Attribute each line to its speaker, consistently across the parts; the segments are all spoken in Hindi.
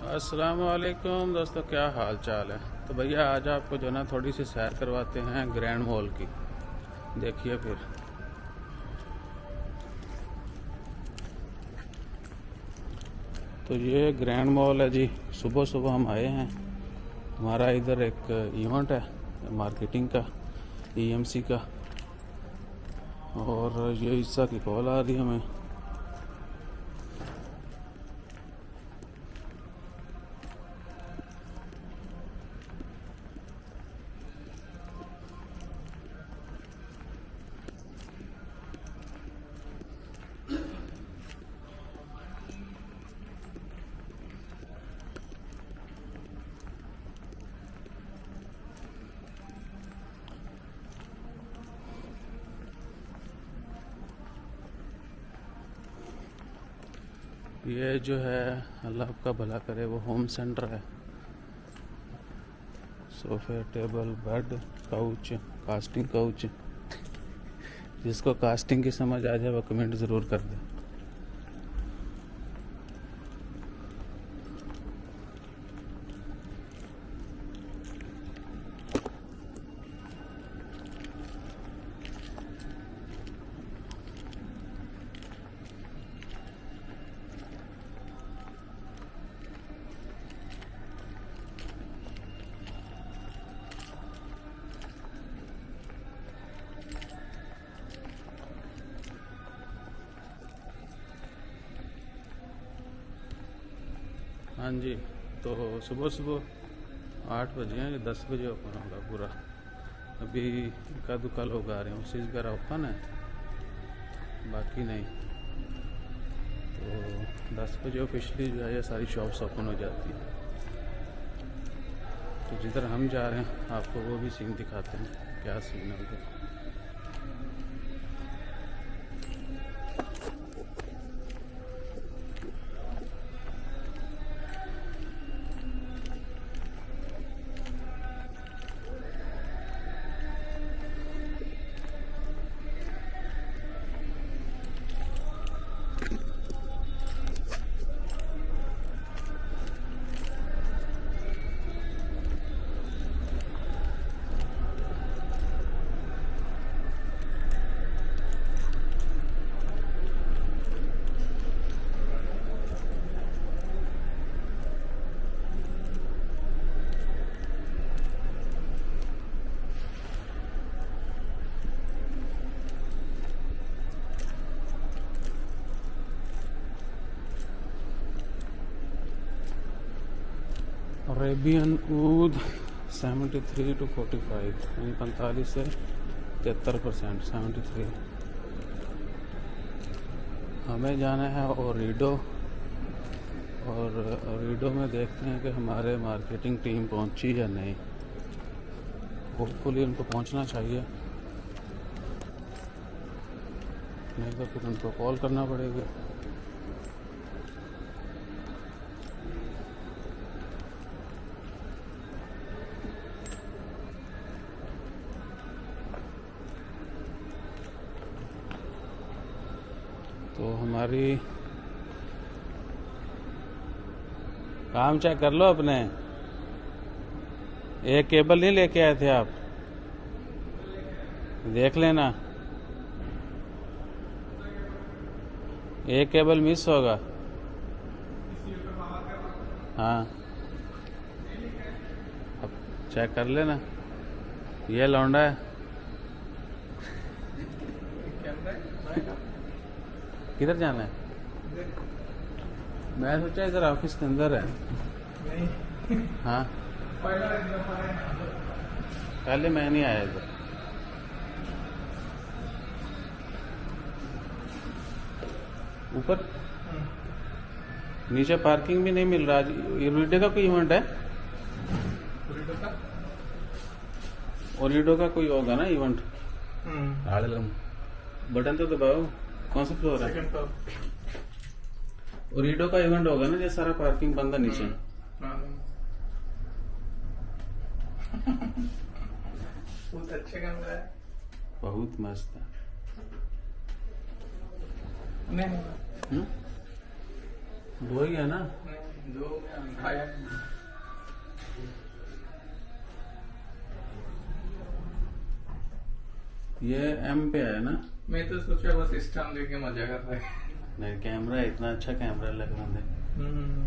Speaker 1: अस्सलाम वालेकुम दोस्तों, क्या हाल चाल है। तो भैया आज आपको जो ना थोड़ी सी सैर करवाते हैं ग्रैंड मॉल की। देखिए फिर तो ये ग्रैंड मॉल है जी। सुबह सुबह हम आए हैं। हमारा इधर एक इवेंट है मार्केटिंग का, ईएमसी का, और ये ईसा की कॉल आ रही है हमें। ये जो है अल्लाह आपका भला करे, वो होम सेंटर है। सोफे, table, bed, couch, casting couch. जिसको कास्टिंग की समझ आ जाए वो कमेंट ज़रूर कर दे। हाँ जी, तो सुबह सुबह 8 बजे हैं, ये 10 बजे ओपन होगा पूरा। अभी इक्का दुक्का लोग आ रहे हैं, उसी वगैरह ओपन है, बाकी नहीं। तो 10 बजे ऑफिशियली जो है ये सारी शॉप्स ओपन हो जाती हैं। तो जिधर हम जा रहे हैं आपको वो भी सीन दिखाते हैं, क्या सीन है उधर। अरेबियन ऊद 73 to 45, यानी 45 से 73%। 73 हमें जाना है ओरिडो, और ओरिडो में देखते हैं कि हमारे मार्केटिंग टीम पहुंची या नहीं। होपफुली उनको पहुंचना चाहिए, नहीं तो फिर उनको कॉल करना पड़ेगा। तो हमारी काम चेक कर लो अपने। एक केबल नहीं लेके आए थे आप, देख लेना। एक केबल मिस होगा। हाँ, अब चेक कर लेना। ये लौंडा है। किधर जाना है? मैं सोचा इधर ऑफिस के अंदर है। हाँ, पहले मैं नहीं आया इधर। ऊपर नीचे पार्किंग भी नहीं मिल रहा। ओरिडो का कोई इवेंट है? ओरिडो का कोई होगा ना इवेंट। बटन तो दबाओ। कौन सा फ्लोर है? ओरिडो का इवेंट होगा ना, जो सारा पार्किंग बंद है नीचे।
Speaker 2: बहुत अच्छे कमरा है,
Speaker 1: बहुत मस्त है।
Speaker 2: नहीं
Speaker 1: वही है ना।
Speaker 2: जो मैं खाया नहीं।
Speaker 1: ये एम पे है ना?
Speaker 2: मैं तो सोचा बस स्टैंड लेके मजा कर रहा है।
Speaker 1: नहीं, कैमरा है, इतना अच्छा कैमरा लगा बंदे।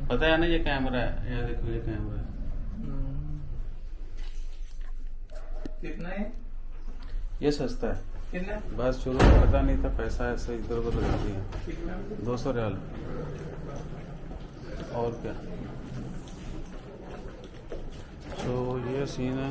Speaker 1: पता है ना ये कैमरा है, ये देखो ये कैमरा है।
Speaker 2: कितना है?
Speaker 1: ये सस्ता है।
Speaker 2: कितना?
Speaker 1: बस शुरू में पता नहीं था, पैसा ऐसे इधर उधर लगा दिया।
Speaker 2: कितना?
Speaker 1: 200 रियाल। और क्या। तो ये सीन है।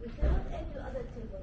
Speaker 3: We cannot add to other table.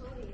Speaker 3: sorry.